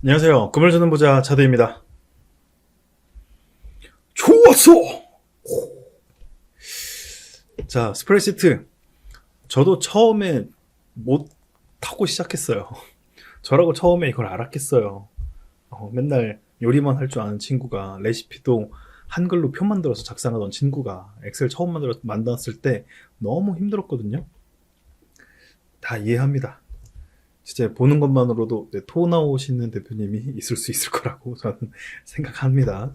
안녕하세요. 금을 주는 부자 차도입니다. 좋았어! 자, 스프레시트. 저도 처음에 못 타고 시작했어요. 저라고 처음에 이걸 알았겠어요. 맨날 요리만 할 줄 아는 친구가 레시피도 한글로 표 만들어서 작성하던 친구가 엑셀 처음 만들었을 때 너무 힘들었거든요. 다 이해합니다. 진짜 보는 것만으로도 토 나오시는 대표님이 있을 수 있을 거라고 저는 생각합니다.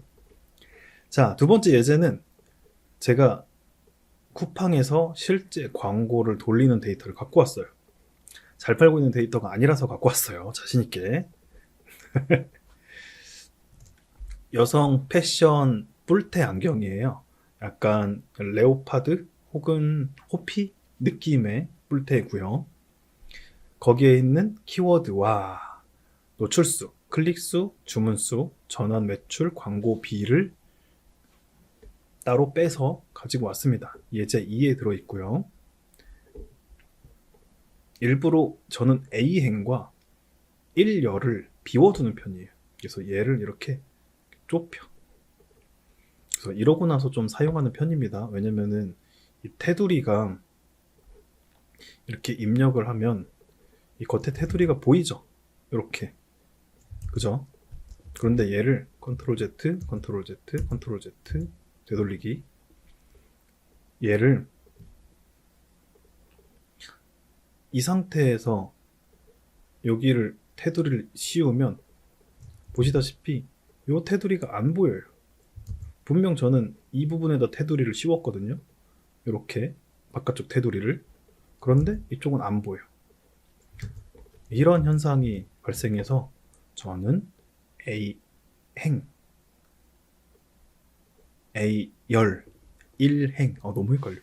자, 두 번째 예제는 제가 쿠팡에서 실제 광고를 돌리는 데이터를 갖고 왔어요. 잘 팔고 있는 데이터가 아니라서 갖고 왔어요. 자신있게. 여성 패션 뿔테 안경이에요. 약간 레오파드 혹은 호피 느낌의 뿔테고요. 거기에 있는 키워드와 노출수, 클릭수, 주문수, 전환 매출, 광고비를 따로 빼서 가지고 왔습니다. 예제 2에 들어있고요. 일부러 저는 A행과 1열을 비워두는 편이에요. 그래서 얘를 이렇게 좁혀. 그래서 이러고 나서 좀 사용하는 편입니다. 왜냐면은 이 테두리가 이렇게 입력을 하면 이 겉에 테두리가 보이죠? 이렇게. 그죠? 그런데 얘를 컨트롤 Z, 컨트롤 Z, 컨트롤 Z 되돌리기. 얘를 이 상태에서 여기를 테두리를 씌우면 보시다시피 이 테두리가 안 보여요. 분명 저는 이 부분에다 테두리를 씌웠거든요. 이렇게 바깥쪽 테두리를. 그런데 이쪽은 안 보여. 이런 현상이 발생해서 저는 A행, A열, 1행 너무 헷갈려.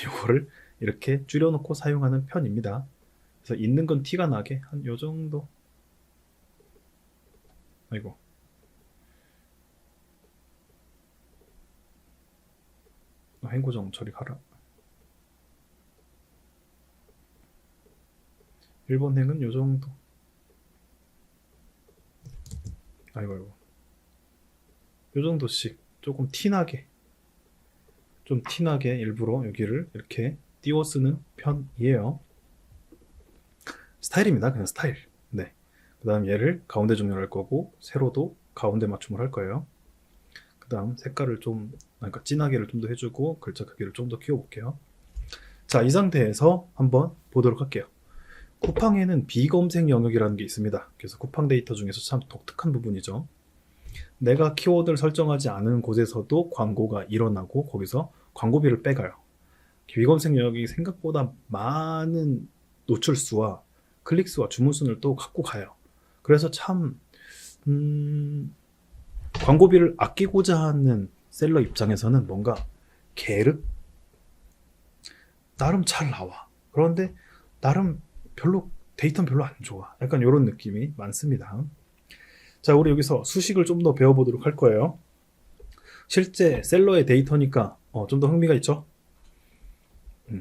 이거를 이렇게 줄여놓고 사용하는 편입니다. 그래서 있는 건 티가 나게 한 요 정도. 아이고. 행고정 처리 가라. 1번 행은 요 정도. 아이고. 요 정도씩 조금 티나게. 좀 티나게 일부러 여기를 이렇게 띄워 쓰는 편이에요. 스타일입니다. 그냥 스타일. 네. 그 다음 얘를 가운데 정렬할 거고, 세로도 가운데 맞춤을 할 거예요. 그 다음 색깔을 좀, 그러니까 진하게를 좀 더 해주고, 글자 크기를 좀 더 키워볼게요. 자, 이 상태에서 한번 보도록 할게요. 쿠팡에는 비검색 영역이라는 게 있습니다. 그래서 쿠팡 데이터 중에서 참 독특한 부분이죠. 내가 키워드를 설정하지 않은 곳에서도 광고가 일어나고 거기서 광고비를 빼가요. 비검색 영역이 생각보다 많은 노출수와 클릭수와 주문수를 또 갖고 가요. 그래서 참 광고비를 아끼고자 하는 셀러 입장에서는 뭔가 게으르? 나름 잘 나와. 그런데 나름 별로 데이터는 별로 안 좋아. 약간 이런 느낌이 많습니다. 자, 우리 여기서 수식을 좀 더 배워보도록 할 거예요. 실제 셀러의 데이터니까 좀 더 흥미가 있죠?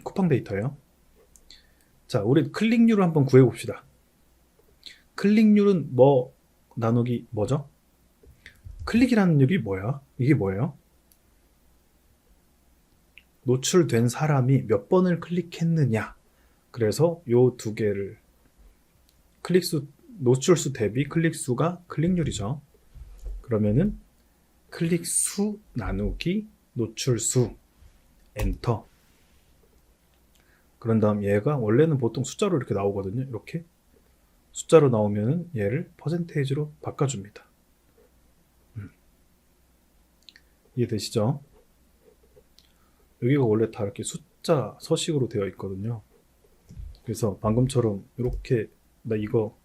쿠팡 데이터예요. 자, 우리 클릭률을 한번 구해봅시다. 클릭률은 뭐 나누기 뭐죠? 클릭이라는 율이 뭐야? 이게 뭐예요? 노출된 사람이 몇 번을 클릭했느냐. 그래서 요 두 개를 클릭수, 노출수 대비 클릭수가 클릭률이죠. 그러면은 클릭수 나누기 노출수 엔터. 그런 다음 얘가 원래는 보통 숫자로 이렇게 나오거든요. 이렇게 숫자로 나오면은 얘를 퍼센테이지로 바꿔줍니다. 이해되시죠? 여기가 원래 다 이렇게 숫자 서식으로 되어 있거든요. 그래서 방금처럼 이렇게 나 이거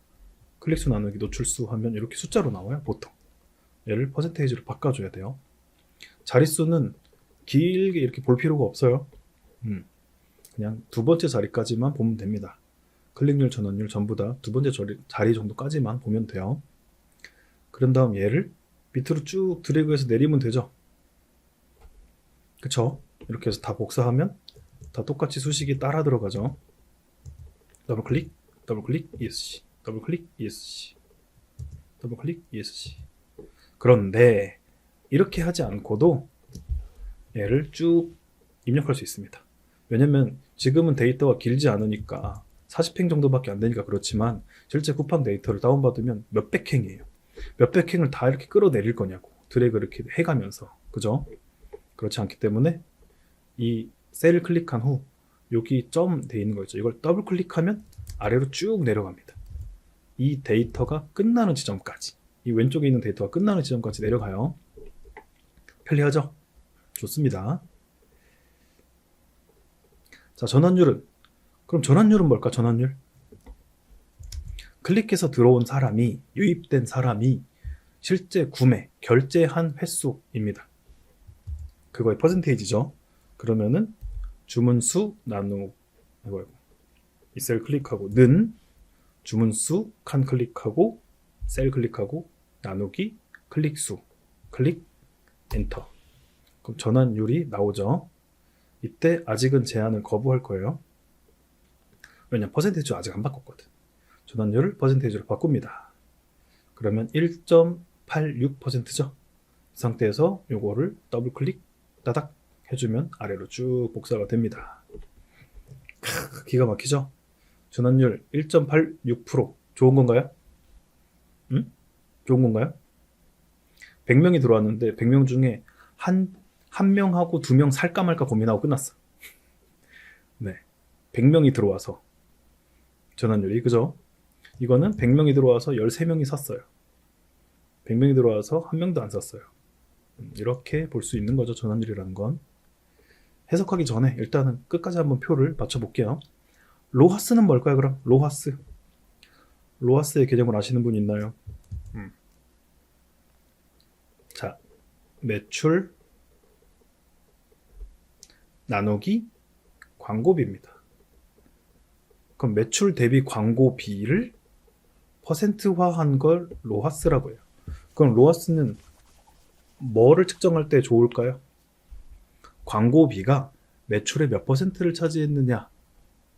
클릭수 나누기 노출수 하면 이렇게 숫자로 나와요. 보통 얘를 퍼센테이지로 바꿔줘야 돼요. 자릿수는 길게 이렇게 볼 필요가 없어요. 그냥 두 번째 자리까지만 보면 됩니다. 클릭률, 전환율 전부 다 두 번째 자리 정도까지만 보면 돼요. 그런 다음 얘를 밑으로 쭉 드래그해서 내리면 되죠. 그쵸? 이렇게 해서 다 복사하면 다 똑같이 수식이 따라 들어가죠. 더블 클릭, 더블 클릭, ESC, 더블 클릭, ESC. 더블 클릭 ESC. 그런데 이렇게 하지 않고도 얘를 쭉 입력할 수 있습니다. 왜냐면 지금은 데이터가 길지 않으니까 40행 정도밖에 안 되니까 그렇지만 실제 쿠팡 데이터를 다운받으면 몇백 행이에요. 몇백 행을 다 이렇게 끌어내릴 거냐고. 드래그 이렇게 해가면서. 그죠? 그렇지 않기 때문에 이 셀을 클릭한 후 여기 점 돼 있는 거 있죠. 이걸 더블 클릭하면 아래로 쭉 내려갑니다. 이 데이터가 끝나는 지점까지, 이 왼쪽에 있는 데이터가 끝나는 지점까지 내려가요. 편리하죠? 좋습니다. 자, 전환율은, 그럼 전환율은 뭘까? 전환율, 클릭해서 들어온 사람이, 유입된 사람이 실제 구매, 결제한 횟수입니다. 그거의 퍼센테이지죠. 그러면은 주문수 나누, 이 셀 클릭하고 는 주문수 칸 클릭하고 셀 클릭하고 나누기 클릭수, 클릭 엔터. 그럼 전환율이 나오죠. 이때 아직은 제한을 거부할 거예요. 왜냐, 퍼센테이지 아직 안 바꿨거든. 전환율을 퍼센테이지로 바꿉니다. 그러면 1.86%죠. 이 상태에서 요거를 더블 클릭 따닥 해주면 아래로 쭉 복사가 됩니다. 기가 막히죠? 전환율 1.86%. 좋은 건가요? 응? 좋은 건가요? 100명이 들어왔는데 100명 중에 한 명하고 2명 살까 말까 고민하고 끝났어. 네. 100명이 들어와서 전환율이, 그죠? 이거는 100명이 들어와서 13명이 샀어요. 100명이 들어와서 1명도 안 샀어요. 이렇게 볼 수 있는 거죠, 전환율이라는 건. 해석하기 전에 일단은 끝까지 한번 표를 맞춰볼게요. 로하스는 뭘까요, 그럼? 로하스. 로하스의 개념을 아시는 분 있나요? 자, 매출 나누기 광고비입니다. 그럼 매출 대비 광고비를 퍼센트화한 걸 로하스라고 해요. 그럼 로하스는 뭐를 측정할 때 좋을까요? 광고비가 매출의 몇 퍼센트를 차지했느냐,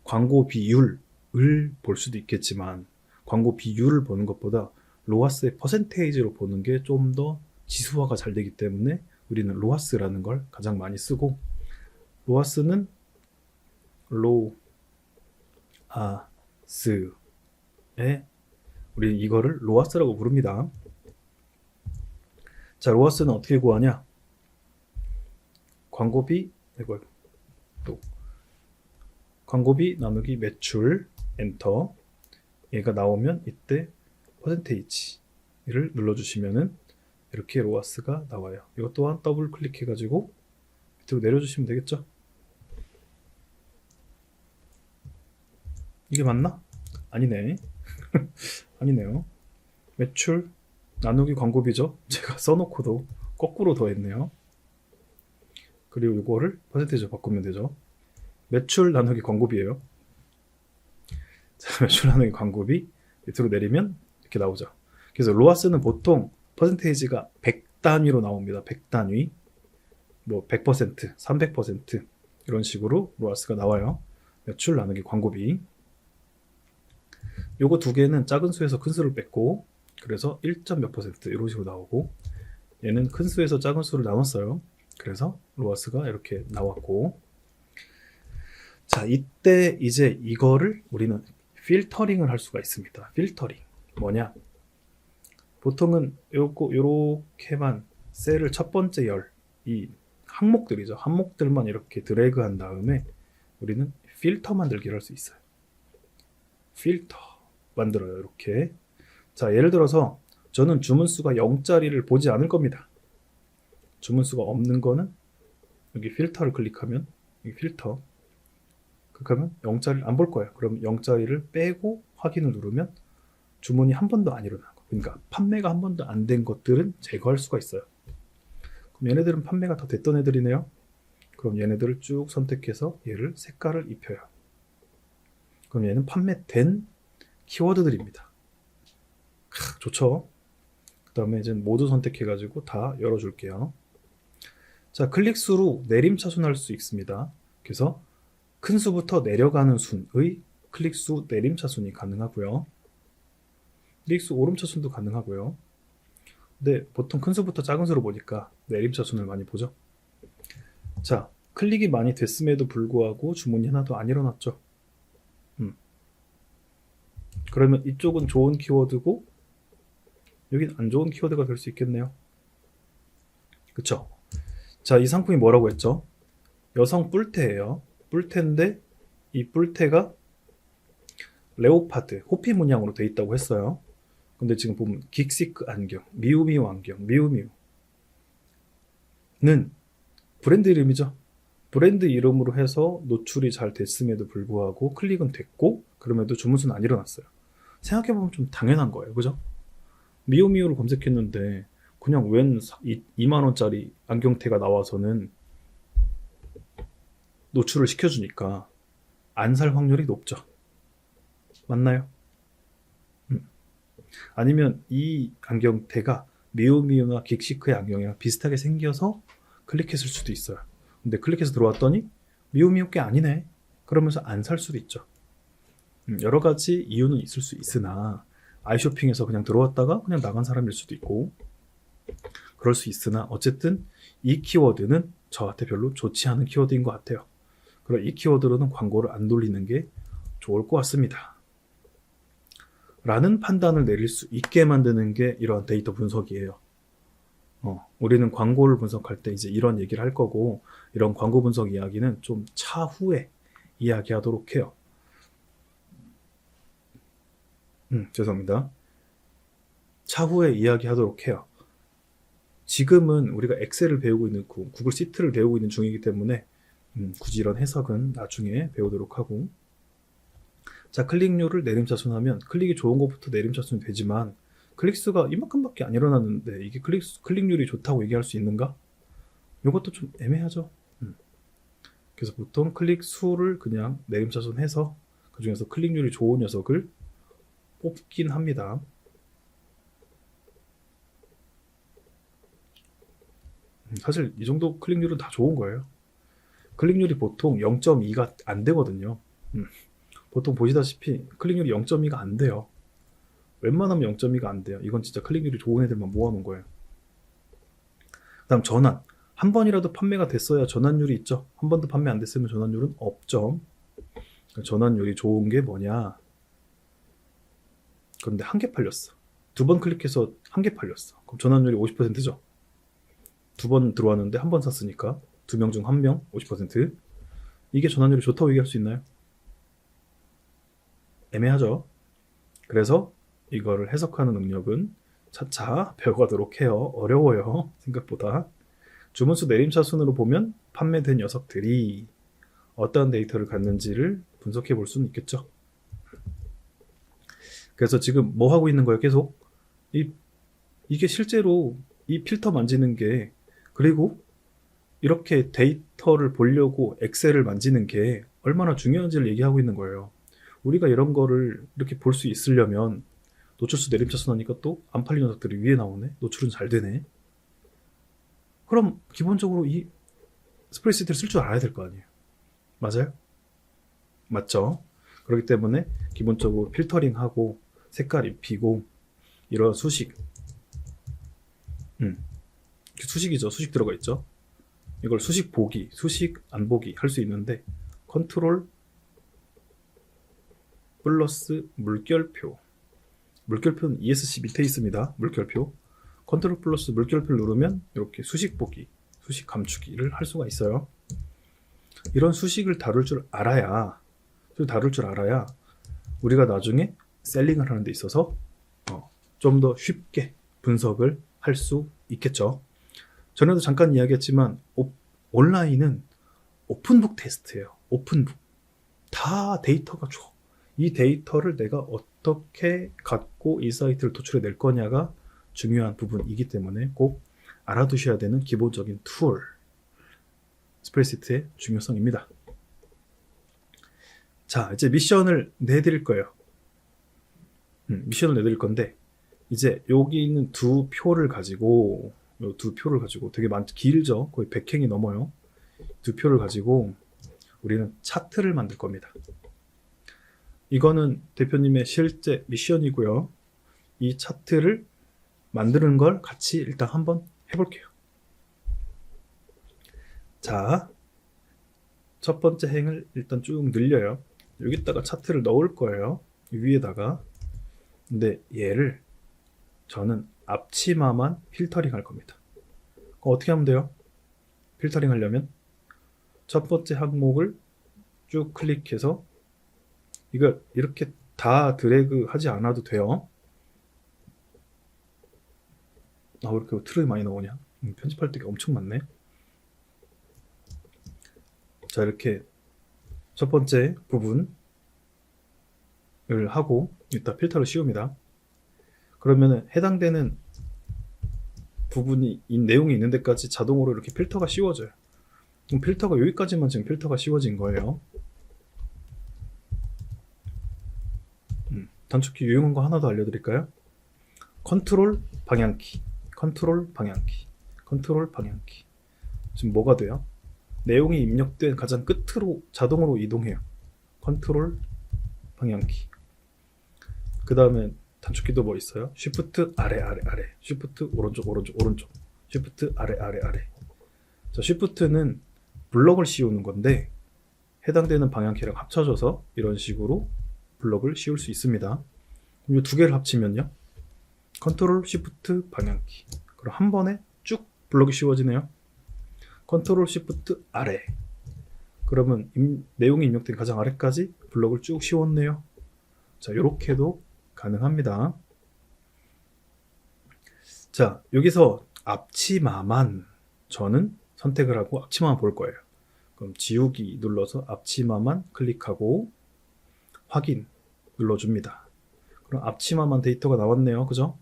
광고 비율을 볼 수도 있겠지만 광고 비율을 보는 것보다 로하스의 퍼센테이지로 보는 게 좀 더 지수화가 잘 되기 때문에 우리는 로하스라는 걸 가장 많이 쓰고, 로하스는 로하스에 우리 이거를 로하스라고 부릅니다. 자, 로하스는 어떻게 구하냐? 광고비, 이거 또 광고비 나누기 매출 엔터. 얘가 나오면 이때 퍼센테이지를 눌러주시면은 이렇게 로하스가 나와요. 이것 또한 더블 클릭해 가지고 밑으로 내려주시면 되겠죠. 이게 맞나? 아니네. 아니네요. 매출 나누기 광고비죠. 제가 써놓고도 거꾸로 더했네요. 그리고 이거를 퍼센테이지로 바꾸면 되죠. 매출 나누기 광고비예요. 자, 매출 나누기 광고비 밑으로 내리면 이렇게 나오죠. 그래서 로하스는 보통 퍼센테이지가 100단위로 나옵니다. 100단위. 뭐 100%, 300% 이런 식으로 로하스가 나와요. 매출 나누기 광고비. 요거 두 개는 작은 수에서 큰 수를 뺐고, 그래서 1점 몇 퍼센트 이런 식으로 나오고, 얘는 큰 수에서 작은 수를 나눴어요. 그래서 로하스가 이렇게 나왔고, 자, 이때 이제 이거를 우리는 필터링을 할 수가 있습니다. 필터링 뭐냐? 보통은 요렇게만 셀을 첫 번째 이 항목들이죠. 항목들만 이렇게 드래그한 다음에 우리는 필터 만들기를 할 수 있어요. 필터 만들어요. 이렇게. 자, 예를 들어서 저는 주문수가 0짜리를 보지 않을 겁니다. 주문수가 없는 거는 여기 필터를 클릭하면, 여기 필터 그러면 0짜리를 안 볼 거예요. 그럼 0짜리를 빼고 확인을 누르면 주문이 한 번도 안 일어나고, 그러니까 판매가 한 번도 안 된 것들은 제거할 수가 있어요. 그럼 얘네들은 판매가 더 됐던 애들이네요. 그럼 얘네들을 쭉 선택해서 얘를 색깔을 입혀요. 그럼 얘는 판매된 키워드들입니다. 좋죠? 그 다음에 이제 모두 선택해가지고 다 열어줄게요. 자, 클릭수로 내림차순할 수 있습니다. 그래서 큰 수부터 내려가는 순의 클릭수 내림차순이 가능하고요. 클릭수 오름차순도 가능하고요. 근데 보통 큰 수부터 작은 수로 보니까 내림차순을 많이 보죠. 자, 클릭이 많이 됐음에도 불구하고 주문이 하나도 안 일어났죠. 그러면 이쪽은 좋은 키워드고 여긴 안 좋은 키워드가 될 수 있겠네요. 그쵸? 자, 이 상품이 뭐라고 했죠? 여성 뿔테예요. 뿔테인데 이 뿔테가 레오파드, 호피 문양으로 돼 있다고 했어요. 근데 지금 보면 긱시크 안경, 미우미우 안경, 미우미우는 브랜드 이름이죠. 브랜드 이름으로 해서 노출이 잘 됐음에도 불구하고 클릭은 됐고 그럼에도 주문수는 안 일어났어요. 생각해보면 좀 당연한 거예요. 그죠? 미우미우를 검색했는데 그냥 웬 2만원짜리 안경테가 나와서는 노출을 시켜주니까 안 살 확률이 높죠. 맞나요? 아니면 이 안경테가 미우미우나 긱시크의 안경이랑 비슷하게 생겨서 클릭했을 수도 있어요. 근데 클릭해서 들어왔더니 미우미우 게 아니네. 그러면서 안 살 수도 있죠. 여러 가지 이유는 있을 수 있으나 아이쇼핑에서 그냥 들어왔다가 그냥 나간 사람일 수도 있고 그럴 수 있으나 어쨌든 이 키워드는 저한테 별로 좋지 않은 키워드인 것 같아요. 그럼 이 키워드로는 광고를 안 돌리는 게 좋을 것 같습니다. 라는 판단을 내릴 수 있게 만드는 게 이러한 데이터 분석이에요. 우리는 광고를 분석할 때 이제 이런 얘기를 할 거고 이런 광고 분석 이야기는 좀 차후에 이야기하도록 해요. 죄송합니다. 차후에 이야기하도록 해요. 지금은 우리가 엑셀을 배우고 있는 구글 시트를 배우고 있는 중이기 때문에 굳이 이런 해석은 나중에 배우도록 하고 자, 클릭률을 내림차순하면 클릭이 좋은 것부터 내림차순이 되지만 클릭수가 이만큼밖에 안 일어났는데 이게 클릭률이 좋다고 얘기할 수 있는가? 이것도 좀 애매하죠. 그래서 보통 클릭수를 그냥 내림차순해서 그 중에서 클릭률이 좋은 녀석을 뽑긴 합니다. 사실 이 정도 클릭률은 다 좋은 거예요. 클릭률이 보통 0.2가 안 되거든요. 보통 보시다시피 클릭률이 0.2가 안 돼요. 웬만하면 0.2가 안 돼요. 이건 진짜 클릭률이 좋은 애들만 모아놓은 거예요. 그 다음 전환. 한 번이라도 판매가 됐어야 전환율이 있죠. 한 번도 판매 안 됐으면 전환율은 없죠. 전환율이 좋은 게 뭐냐. 그런데 한 개 팔렸어. 두 번 클릭해서 한 개 팔렸어. 그럼 전환율이 50%죠. 두 번 들어왔는데 한 번 샀으니까 두 명 중 한 명 50%. 이게 전환율이 좋다고 얘기할 수 있나요? 애매하죠. 그래서 이거를 해석하는 능력은 차차 배워가도록 해요. 어려워요. 생각보다. 주문수 내림차순으로 보면 판매된 녀석들이 어떤 데이터를 갖는지를 분석해 볼 수는 있겠죠. 그래서 지금 뭐 하고 있는 거예요? 계속 이게 실제로 이 필터 만지는 게 그리고 이렇게 데이터를 보려고 엑셀을 만지는 게 얼마나 중요한지를 얘기하고 있는 거예요. 우리가 이런 거를 이렇게 볼 수 있으려면 노출수 내림차순 하니까 또 안 팔린 녀석들이 위에 나오네. 노출은 잘 되네. 그럼 기본적으로 이 스프레드시트를 쓸 줄 알아야 될 거 아니에요. 맞아요? 맞죠? 그렇기 때문에 기본적으로 필터링하고 색깔 입히고 이런 수식 수식이죠. 수식 들어가 있죠. 이걸 수식 보기, 수식 안 보기 할 수 있는데 컨트롤 플러스 물결표. 물결표는 ESC 밑에 있습니다. 물결표. 컨트롤 플러스 물결표를 누르면 이렇게 수식 보기, 수식 감추기를 할 수가 있어요. 이런 수식을 다룰 줄 알아야 우리가 나중에 셀링을 하는 데 있어서 좀 더 쉽게 분석을 할 수 있겠죠. 전에도 잠깐 이야기했지만 온라인은 오픈북 테스트예요. 오픈북. 다 데이터가 줘. 이 데이터를 내가 어떻게 갖고 이 사이트를 도출해 낼 거냐가 중요한 부분이기 때문에 꼭 알아두셔야 되는 기본적인 툴, 스프레드시트의 중요성입니다. 자, 이제 미션을 내드릴 거예요. 미션을 내드릴 건데 이제 여기 있는 두 표를 가지고 되게 길죠. 거의 100행이 넘어요. 두 표를 가지고 우리는 차트를 만들 겁니다. 이거는 대표님의 실제 미션이고요. 이 차트를 만드는 걸 같이 일단 한번 해볼게요. 자, 첫 번째 행을 일단 쭉 늘려요. 여기다가 차트를 넣을 거예요. 위에다가. 근데 얘를 저는 앞치마만 필터링 할 겁니다. 어떻게 하면 돼요? 필터링 하려면 첫 번째 항목을 쭉 클릭해서 이걸 이렇게 다 드래그 하지 않아도 돼요. 왜 이렇게 틀을 많이 넣으냐? 편집할 때가 엄청 많네. 자, 이렇게 첫 번째 부분을 하고 이따 필터를 씌웁니다. 그러면은 해당되는 부분이 내용이 있는 데까지 자동으로 이렇게 필터가 씌워져요. 그럼 필터가 여기까지만 지금 필터가 씌워진 거예요. 단축키 유용한 거 하나 더 알려드릴까요? 컨트롤 방향키, 컨트롤 방향키, 컨트롤 방향키. 지금 뭐가 돼요? 내용이 입력된 가장 끝으로 자동으로 이동해요. 컨트롤 방향키. 그 다음에 단축키도 뭐 있어요? 쉬프트 아래 아래 아래, 쉬프트 오른쪽 오른쪽 오른쪽, 쉬프트 아래 아래 아래. 자, 쉬프트는 블럭을 씌우는 건데 해당되는 방향키랑 합쳐져서 이런 식으로 블럭을 씌울 수 있습니다. 이 두 개를 합치면요, 컨트롤 쉬프트 방향키. 그럼 한 번에 쭉 블럭이 씌워지네요. 컨트롤 쉬프트 아래. 그러면 내용이 입력된 가장 아래까지 블럭을 쭉 씌웠네요. 자, 이렇게도 가능합니다. 자, 여기서 앞치마만 저는 선택을 하고 앞치마만 볼 거예요. 그럼 지우기 눌러서 앞치마만 클릭하고 확인 눌러줍니다. 그럼 앞치마만 데이터가 나왔네요. 그죠?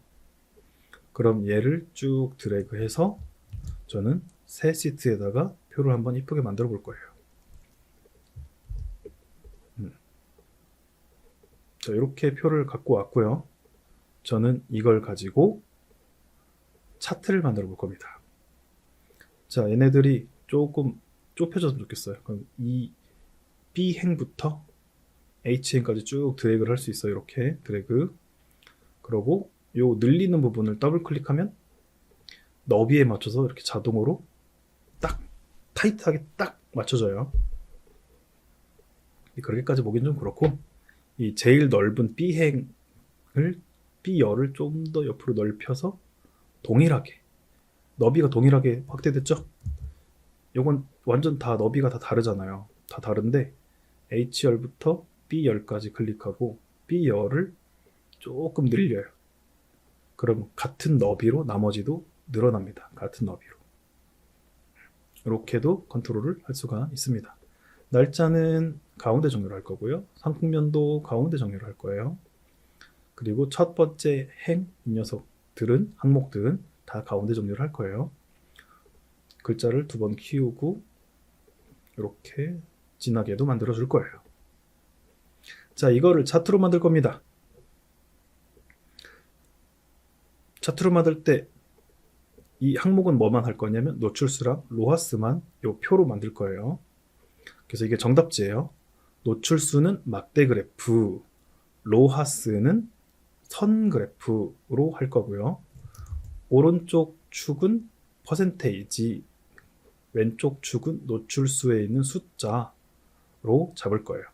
그럼 얘를 쭉 드래그해서 저는 새 시트에다가 표를 한번 이쁘게 만들어 볼 거예요. 자, 이렇게 표를 갖고 왔고요. 저는 이걸 가지고 차트를 만들어 볼 겁니다. 자, 얘네들이 조금 좁혀졌으면 좋겠어요. 그럼 이 B행부터 H행까지 쭉 드래그를 할 수 있어요. 이렇게 드래그. 그러고 요 늘리는 부분을 더블 클릭하면 너비에 맞춰서 이렇게 자동으로 딱 타이트하게 딱 맞춰져요. 그렇게까지 보긴 좀 그렇고, 이 제일 넓은 B행을 B열을 좀 더 옆으로 넓혀서 동일하게, 너비가 동일하게 확대됐죠? 요건 완전 다 너비가 다 다르잖아요. 다 다른데 H열부터 B열까지 클릭하고 B열을 조금 늘려요. 그럼 같은 너비로 나머지도 늘어납니다. 같은 너비로. 이렇게도 컨트롤을 할 수가 있습니다. 날짜는 가운데 정렬 할 거고요. 상품면도 가운데 정렬 할 거예요. 그리고 첫 번째 행, 이 녀석들은, 항목들은 다 가운데 정렬 할 거예요. 글자를 2번 키우고 이렇게 진하게도 만들어 줄 거예요. 자, 이거를 차트로 만들 겁니다. 차트로 만들 때 이 항목은 뭐만 할 거냐면 노출수랑 로하스만 요 표로 만들 거예요. 그래서 이게 정답지예요. 노출수는 막대 그래프, 로하스는 선 그래프로 할 거고요. 오른쪽 축은 퍼센테이지, 왼쪽 축은 노출수에 있는 숫자로 잡을 거예요.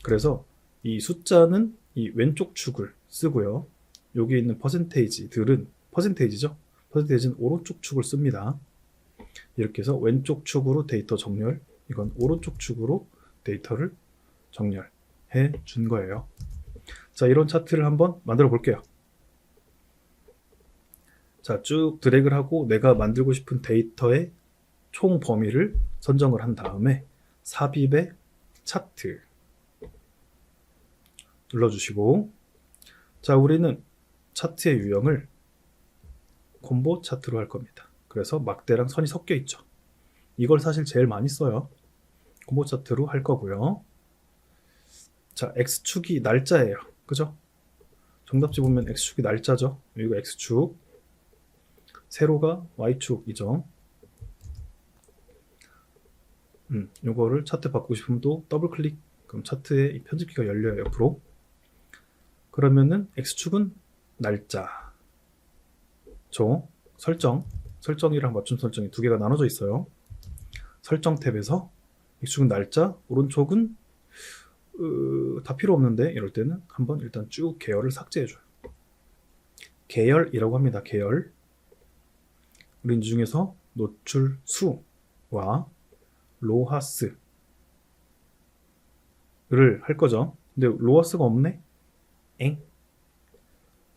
그래서 이 숫자는 이 왼쪽 축을 쓰고요. 여기 있는 퍼센테이지들은, 퍼센테이지죠? 퍼센테이지는 오른쪽 축을 씁니다. 이렇게 해서 왼쪽 축으로 데이터 정렬, 이건 오른쪽 축으로 데이터를 정렬해 준 거예요. 자, 이런 차트를 한번 만들어 볼게요. 자, 쭉 드래그를 하고 내가 만들고 싶은 데이터의 총 범위를 선정을 한 다음에 삽입의 차트 눌러주시고, 자, 우리는 차트의 유형을 콤보 차트로 할 겁니다. 그래서 막대랑 선이 섞여 있죠. 이걸 사실 제일 많이 써요. 콤보 차트로 할 거고요. 자, X축이 날짜예요. 그죠? 정답지 보면 X축이 날짜죠. 여기가 X축, 세로가 Y축이죠. 요거를 차트 바꾸고 싶으면 또 더블 클릭, 그럼 차트에 이 편집키가 열려요. 옆으로. 그러면은 X축은 날짜, 설정이랑 맞춤 설정이 두 개가 나눠져 있어요. 설정 탭에서 X축은 날짜, 오른쪽은 다 필요 없는데 이럴 때는 한번 일단 쭉 계열을 삭제해줘요. 계열이라고 합니다. 계열. 우린 이 중에서 노출 수와 로하스를 할 거죠. 근데 로하스가 없네? 엥?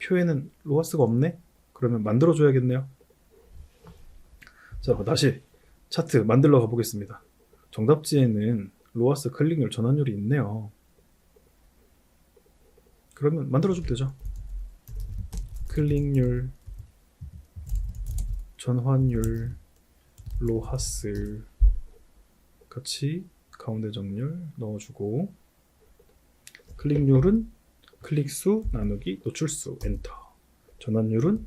표에는 로하스가 없네? 그러면 만들어줘야겠네요. 자, 다시 차트 만들러 가보겠습니다. 정답지에는 로하스 클릭률 전환율이 있네요. 그러면 만들어주면 되죠. 클릭률, 전환율, 로하스 같이 가운데 정렬 넣어주고, 클릭률은 클릭수 나누기 노출수 엔터, 전환율은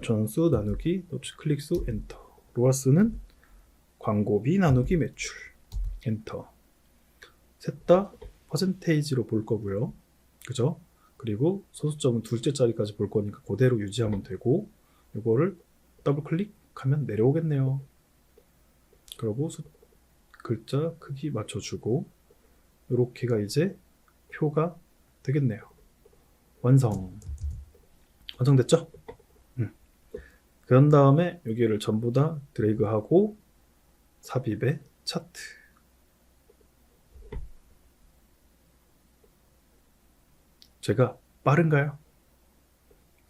전환수 나누기 클릭수 엔터, 로하스는 광고비 나누기 매출 엔터. 셋 다 퍼센테이지로 볼 거고요. 그죠? 그리고 소수점은 둘째 자리까지 볼 거니까 그대로 유지하면 되고, 이거를 더블 클릭하면 내려오겠네요. 그리고 글자 크기 맞춰주고, 이렇게가 이제 표가 되겠네요. 완성됐죠? 그런 다음에 여기를 전부 다 드래그하고 삽입의 차트. 제가 빠른가요?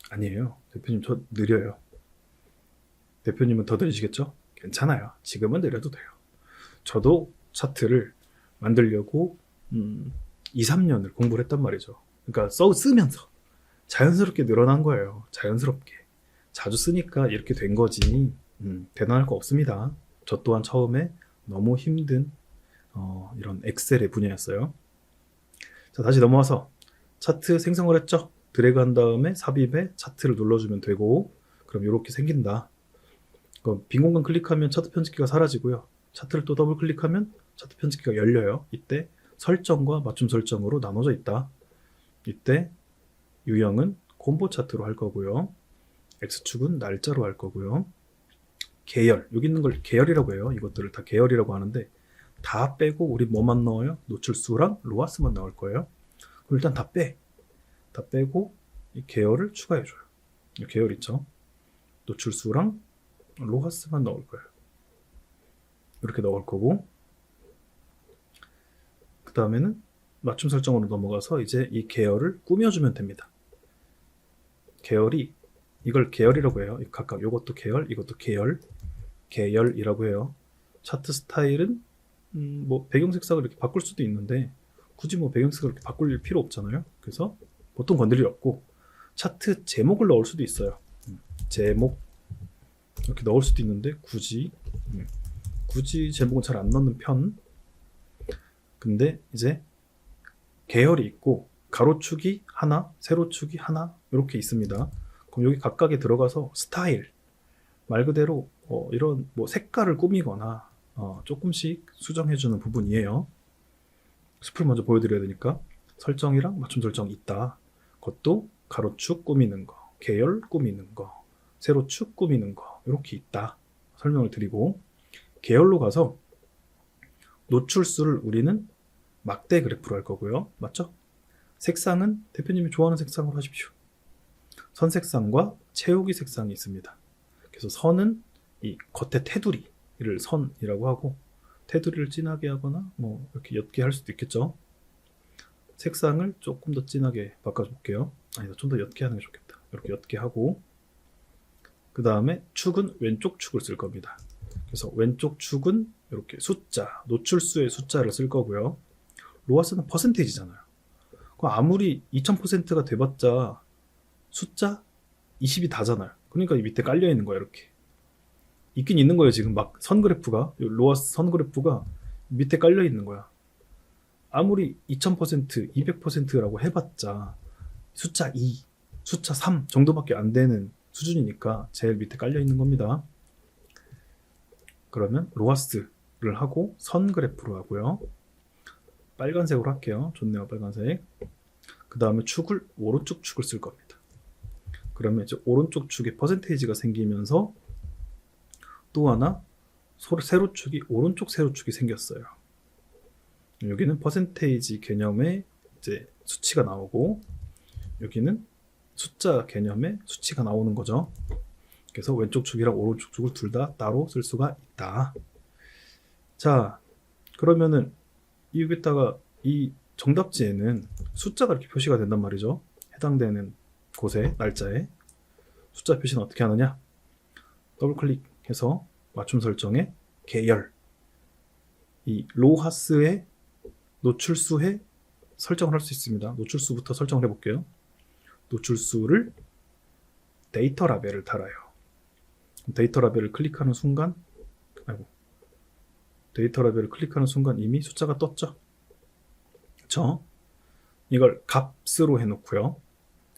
아니에요. 대표님 저 느려요. 대표님은 더 느리시겠죠? 괜찮아요. 지금은 느려도 돼요. 저도 차트를 만들려고 2, 3년을 공부를 했단 말이죠. 그러니까 쓰면서 자연스럽게 늘어난 거예요. 자연스럽게. 자주 쓰니까 이렇게 된 거지. 대단할 거 없습니다. 저 또한 처음에 너무 힘든 이런 엑셀의 분야였어요. 자, 다시 넘어와서 차트 생성을 했죠. 드래그 한 다음에 삽입에 차트를 눌러주면 되고, 그럼 이렇게 생긴다. 빈 공간 클릭하면 차트 편집기가 사라지고요. 차트를 또 더블 클릭하면 차트 편집기가 열려요. 이때 설정과 맞춤 설정으로 나눠져 있다. 이때 유형은 콤보 차트로 할 거고요. X축은 날짜로 할 거고요. 계열, 여기 있는 걸 계열이라고 해요. 이것들을 다 계열이라고 하는데, 다 빼고 우리 뭐만 넣어요? 노출수랑 로하스만 넣을 거예요. 그럼 일단 다 빼고 이 계열을 추가해줘요. 이 계열 있죠? 노출수랑 로하스만 넣을 거예요. 이렇게 넣을 거고, 그 다음에는 맞춤 설정으로 넘어가서 이제 이 계열을 꾸며주면 됩니다. 이걸 계열이라고 해요. 각각 이것도 계열, 이것도 계열이라고 해요. 차트 스타일은 뭐 배경 색상을 이렇게 바꿀 수도 있는데, 굳이 뭐 배경색을 이렇게 바꿀 필요 없잖아요. 그래서 보통 건드릴 일 없고, 차트 제목을 넣을 수도 있어요. 제목 이렇게 넣을 수도 있는데 굳이 제목은 잘 안 넣는 편. 근데 이제 계열이 있고 가로축이 하나, 세로축이 하나 이렇게 있습니다. 그럼 여기 각각에 들어가서 스타일, 말 그대로 이런 뭐 색깔을 꾸미거나 조금씩 수정해주는 부분이에요. 숲을 먼저 보여드려야 되니까 설정이랑 맞춤 설정이 있다. 그것도 가로축 꾸미는 거, 계열 꾸미는 거, 세로축 꾸미는 거 이렇게 있다. 설명을 드리고, 계열로 가서 노출수를 우리는 막대 그래프로 할 거고요. 맞죠? 색상은 대표님이 좋아하는 색상으로 하십시오. 선색상과 채우기 색상이 있습니다. 그래서 선은 이 겉에 테두리를 선이라고 하고, 테두리를 진하게 하거나 뭐 이렇게 옅게 할 수도 있겠죠. 색상을 조금 더 진하게 바꿔볼게요. 아니다, 좀 더 옅게 하는 게 좋겠다. 이렇게 옅게 하고, 그 다음에 축은 왼쪽 축을 쓸 겁니다. 그래서 왼쪽 축은 이렇게 숫자, 노출수의 숫자를 쓸 거고요. 로하스는 퍼센테이지잖아요. 아무리 2000%가 돼봤자 숫자 20이 다잖아요. 그러니까 이 밑에 깔려 있는 거예요. 이렇게 있긴 있는 거예요. 지금 막 선그래프가, 로하스 선그래프가 밑에 깔려 있는 거야. 아무리 2000%, 200%라고 해봤자 숫자 2, 숫자 3 정도밖에 안 되는 수준이니까 제일 밑에 깔려 있는 겁니다. 그러면 로하스를 하고 선 그래프로 하고요. 빨간색으로 할게요. 좋네요, 빨간색. 그 다음에 축을 오른쪽 축을 쓸 겁니다. 그러면 이제 오른쪽 축에 퍼센테이지가 생기면서 또 하나 세로축이 오른쪽 세로축이 생겼어요. 여기는 퍼센테이지 개념의 이제 수치가 나오고 여기는 숫자 개념의 수치가 나오는 거죠. 그래서 왼쪽 축이랑 오른쪽 축을 둘 다 따로 쓸 수가 있다. 자, 그러면은 여기다가 이 정답지에는 숫자가 이렇게 표시가 된단 말이죠. 해당되는 곳에, 날짜에. 숫자 표시는 어떻게 하느냐? 더블 클릭해서 맞춤 설정에 계열, 이 로하스의 노출수에 설정을 할 수 있습니다. 노출수부터 설정을 해볼게요. 노출수를 데이터 라벨을 달아요. 데이터 라벨을 클릭하는 순간, 데이터 라벨을 클릭하는 순간 이미 숫자가 떴죠. 그쵸? 이걸 값으로 해놓고요.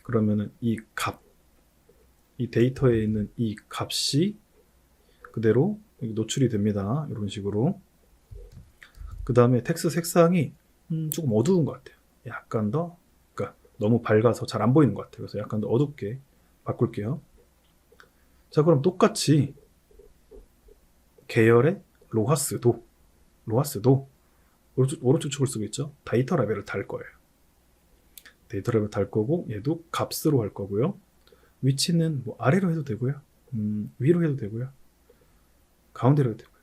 그러면은 이 값, 이 데이터에 있는 이 값이 그대로 노출이 됩니다. 이런 식으로. 그 다음에 텍스트 색상이 조금 어두운 것 같아요. 약간 더, 그러니까 너무 밝아서 잘 안 보이는 것 같아요. 그래서 약간 더 어둡게 바꿀게요. 자, 그럼 똑같이 계열의 로하스도 오른쪽 축을 쓰고 있죠. 데이터 라벨을 달 거예요. 데이터 라벨 달 거고 얘도 값으로 할 거고요. 위치는 뭐 아래로 해도 되고요. 위로 해도 되고요. 가운데로 해도 되고요.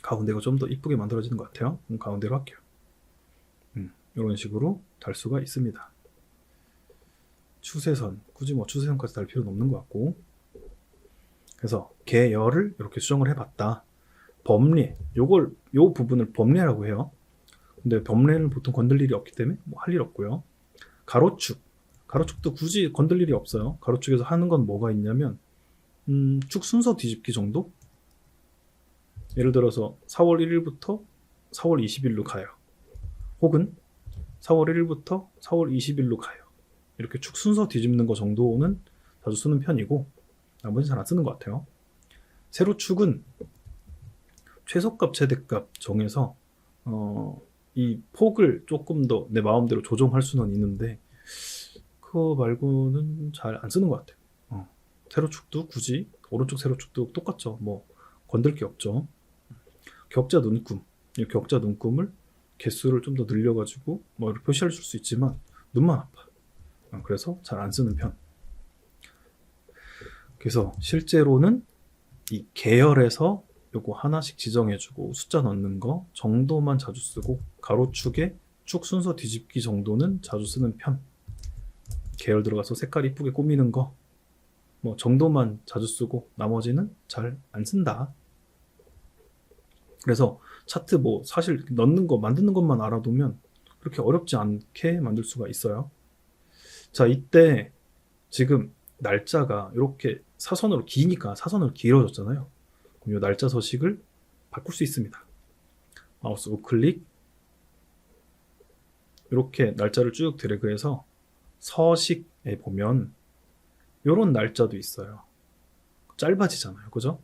가운데가 좀 더 이쁘게 만들어지는 것 같아요. 가운데로 할게요. 이런 식으로 달 수가 있습니다. 추세선, 굳이 뭐 추세선까지 달 필요는 없는 것 같고. 그래서 계열을 이렇게 수정을 해봤다. 범례, 요 부분을 범례라고 해요. 근데 범례는 보통 건들 일이 없기 때문에 뭐 할 일 없고요. 가로축도 굳이 건들 일이 없어요. 가로축에서 하는 건 뭐가 있냐면 축 순서 뒤집기 정도? 예를 들어서 4월 1일부터 4월 20일로 가요. 혹은 4월 1일부터 4월 20일로 가요. 이렇게 축 순서 뒤집는 거 정도는 자주 쓰는 편이고 나머지는 잘 안 쓰는 것 같아요. 세로축은 최소값, 최대값 정해서 이 폭을 조금 더 내 마음대로 조정할 수는 있는데 그거 말고는 잘 안 쓰는 것 같아요. 세로축도 굳이 오른쪽 세로축도 똑같죠. 뭐 건들 게 없죠. 격자 눈금, 이 격자 눈금을 개수를 좀 더 늘려가지고 뭐 이렇게 표시할 수 있지만 눈만 아파. 그래서 잘 안 쓰는 편. 그래서 실제로는 이 계열에서 요거 하나씩 지정해주고 숫자 넣는 거 정도만 자주 쓰고 가로축에 축 순서 뒤집기 정도는 자주 쓰는 편. 계열 들어가서 색깔 이쁘게 꾸미는 거 뭐 정도만 자주 쓰고 나머지는 잘 안 쓴다. 그래서 차트 뭐 사실 넣는 거 만드는 것만 알아두면 그렇게 어렵지 않게 만들 수가 있어요. 자, 이때 지금 날짜가 이렇게 사선으로 기니까 사선으로 길어졌잖아요. 그럼 이 날짜 서식을 바꿀 수 있습니다. 마우스 우클릭 이렇게 날짜를 쭉 드래그해서 서식에 보면 이런 날짜도 있어요. 짧아지잖아요. 그죠?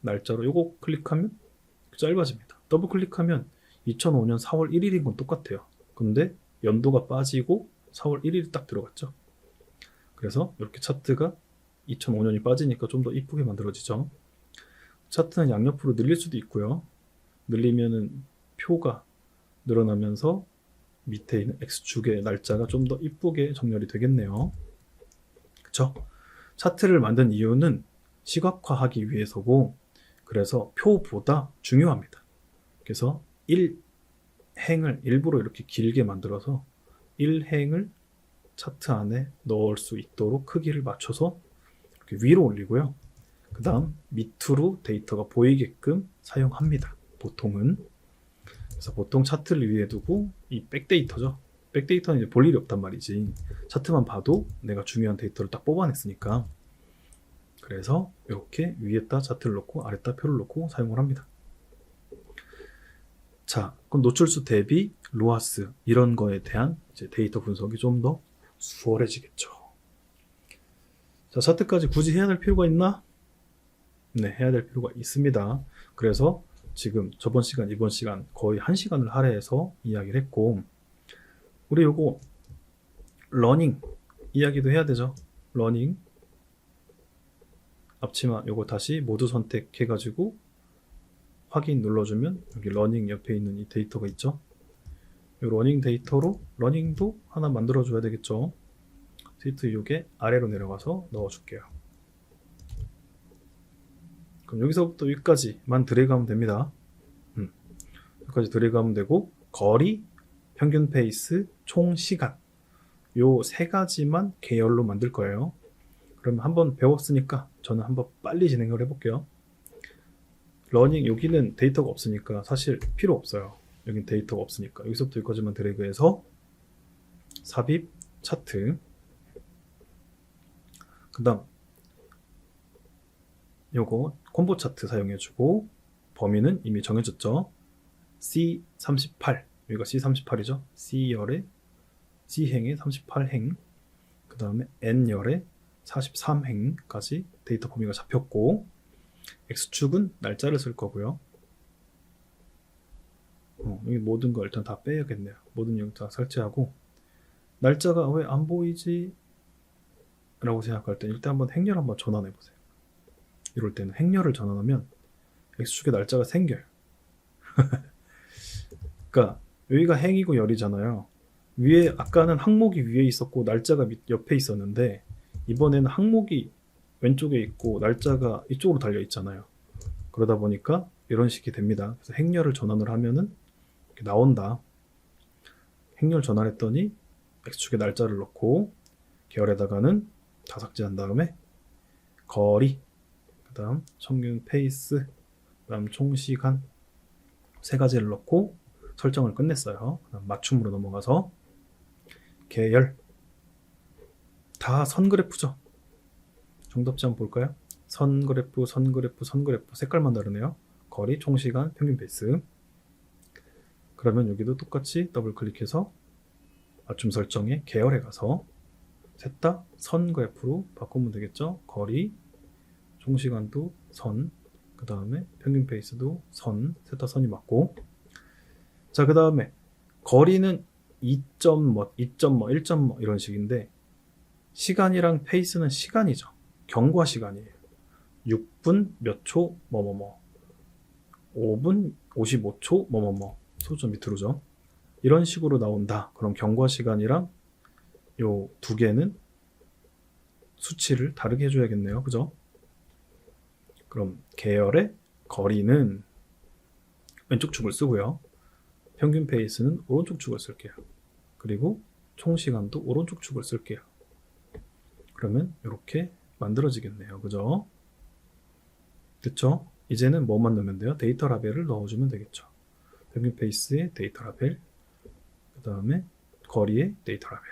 날짜로 요거 클릭하면 짧아집니다. 더블 클릭하면 2005년 4월 1일인 건 똑같아요. 근데 연도가 빠지고 4월 1일이 딱 들어갔죠. 그래서 이렇게 차트가 2005년이 빠지니까 좀 더 이쁘게 만들어지죠. 차트는 양옆으로 늘릴 수도 있고요. 늘리면은 표가 늘어나면서 밑에 있는 X축의 날짜가 좀 더 이쁘게 정렬이 되겠네요. 그쵸? 차트를 만든 이유는 시각화하기 위해서고 그래서 표보다 중요합니다. 그래서 1행을 일부러 이렇게 길게 만들어서 1행을 차트 안에 넣을 수 있도록 크기를 맞춰서 이렇게 위로 올리고요. 그 다음 밑으로 데이터가 보이게끔 사용합니다. 보통은. 그래서 보통 차트를 위에 두고 이 백데이터죠. 백데이터는 이제 볼 일이 없단 말이지. 차트만 봐도 내가 중요한 데이터를 딱 뽑아냈으니까. 그래서 이렇게 위에다 차트를 놓고 아래다 표를 놓고 사용을 합니다. 자, 그럼 노출수 대비 로하스 이런 거에 대한 이제 데이터 분석이 좀 더 수월해지겠죠. 자, 차트까지 굳이 해야 될 필요가 있나? 네, 해야 될 필요가 있습니다. 그래서 지금 저번 시간, 이번 시간 거의 1시간을 할애해서 이야기를 했고 우리 요거 러닝 이야기도 해야 되죠. 러닝 앞치마 요거 다시 모두 선택해가지고 확인 눌러주면 여기 러닝 옆에 있는 이 데이터가 있죠. 이 러닝 데이터로 러닝도 하나 만들어줘야 되겠죠. 데이터 요게 아래로 내려가서 넣어줄게요. 그럼 여기서부터 여기까지만 드래그하면 됩니다. 여기까지 드래그하면 되고 거리, 평균 페이스, 총 시간 요 세 가지만 계열로 만들 거예요. 그러면 한번 배웠으니까 저는 한번 빨리 진행을 해볼게요. 러닝 여기는 데이터가 없으니까 사실 필요 없어요. 여긴 데이터가 없으니까 여기서부터 여기까지만 드래그해서 삽입 차트 그 다음 요거 콤보 차트 사용해주고 범위는 이미 정해졌죠. C38 여기가 C38이죠. C열에 C행에 38행 그 다음에 N열에 43행까지 데이터 범위가 잡혔고 X축은 날짜를 쓸 거고요. 여기 모든 거 일단 다 빼야겠네요. 모든 내용 다 설치하고 날짜가 왜 안 보이지? 라고 생각할 때 일단 한번 행렬 한번 전환해 보세요. 이럴 때는 행렬을 전환하면 X축의 날짜가 생겨요. 그러니까 여기가 행이고 열이잖아요. 위에 아까는 항목이 위에 있었고 날짜가 옆에 있었는데 이번에는 항목이 왼쪽에 있고 날짜가 이쪽으로 달려 있잖아요. 그러다 보니까 이런 식이 됩니다. 그래서 행렬을 전환을 하면은 이렇게 나온다. 행렬 전환했더니 X축에 날짜를 넣고 계열에다가는 다 삭제한 다음에 거리 그 다음 평균 페이스 그 다음 총시간 세 가지를 넣고 설정을 끝냈어요. 그다음 맞춤으로 넘어가서 계열 다 선그래프죠. 정답지 한번 볼까요? 선그래프, 선그래프, 선그래프 색깔만 다르네요. 거리, 총시간, 평균 페이스. 그러면 여기도 똑같이 더블 클릭해서 맞춤 설정에 계열에 가서 셋 다 선그래프로 바꾸면 되겠죠. 거리, 총시간도 선, 그 다음에 평균 페이스도 선, 셋 다 선이 맞고 자, 그 다음에 거리는 2점 1점 이런 식인데 시간이랑 페이스는 시간이죠. 경과 시간이에요. 6분 몇 초 뭐뭐뭐 5분 55초 뭐뭐뭐 소점 밑으로죠. 이런 식으로 나온다. 그럼 경과 시간이랑 요 두 개는 수치를 다르게 해줘야겠네요. 그죠? 그럼 계열의 거리는 왼쪽 축을 쓰고요. 평균 페이스는 오른쪽 축을 쓸게요. 그리고 총 시간도 오른쪽 축을 쓸게요. 그러면 이렇게 만들어지겠네요. 그죠? 됐죠? 이제는 뭐만 넣으면 돼요? 데이터 라벨을 넣어주면 되겠죠. 평균 페이스에 데이터 라벨, 그 다음에 거리에 데이터 라벨.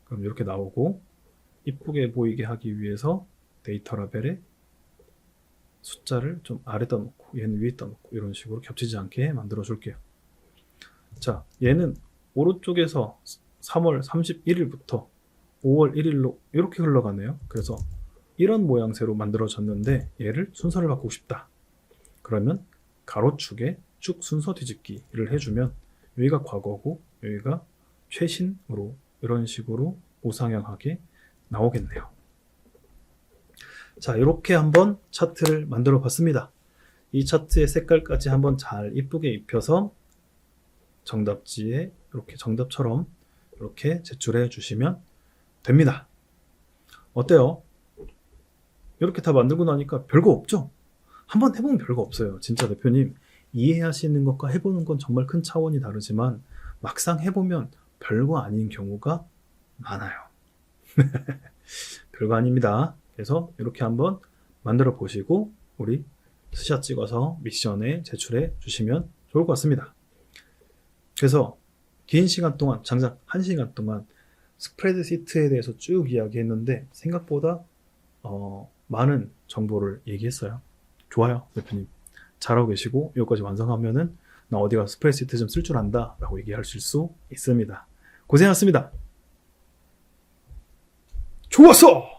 그럼 이렇게 나오고 이쁘게 보이게 하기 위해서 데이터 라벨에 숫자를 좀 아래다 놓고 얘는 위에다 놓고 이런 식으로 겹치지 않게 만들어 줄게요. 자, 얘는 오른쪽에서 3월 31일부터 5월 1일로 이렇게 흘러가네요. 그래서 이런 모양새로 만들어졌는데 얘를 순서를 바꾸고 싶다. 그러면 가로축에 쭉 순서 뒤집기를 해주면 여기가 과거고 여기가 최신으로 이런 식으로 우상향하게 나오겠네요. 자, 이렇게 한번 차트를 만들어 봤습니다. 이 차트의 색깔까지 한번 잘 이쁘게 입혀서 정답지에 이렇게 정답처럼 이렇게 제출해 주시면 됩니다. 어때요? 이렇게 다 만들고 나니까 별거 없죠? 한번 해보면 별거 없어요. 진짜 대표님, 이해하시는 것과 해보는 건 정말 큰 차원이 다르지만 막상 해보면 별거 아닌 경우가 많아요. 별거 아닙니다. 그래서 이렇게 한번 만들어 보시고 우리 스샷 찍어서 미션에 제출해 주시면 좋을 것 같습니다. 그래서 긴 시간 동안, 장작 1시간 동안 스프레드시트에 대해서 쭉 이야기했는데 생각보다 많은 정보를 얘기했어요. 좋아요, 대표님. 잘하고 계시고 여기까지 완성하면은 나 어디 가서 스프레드시트 좀 쓸 줄 안다 라고 얘기하실 수 있습니다. 고생하셨습니다. 좋았어!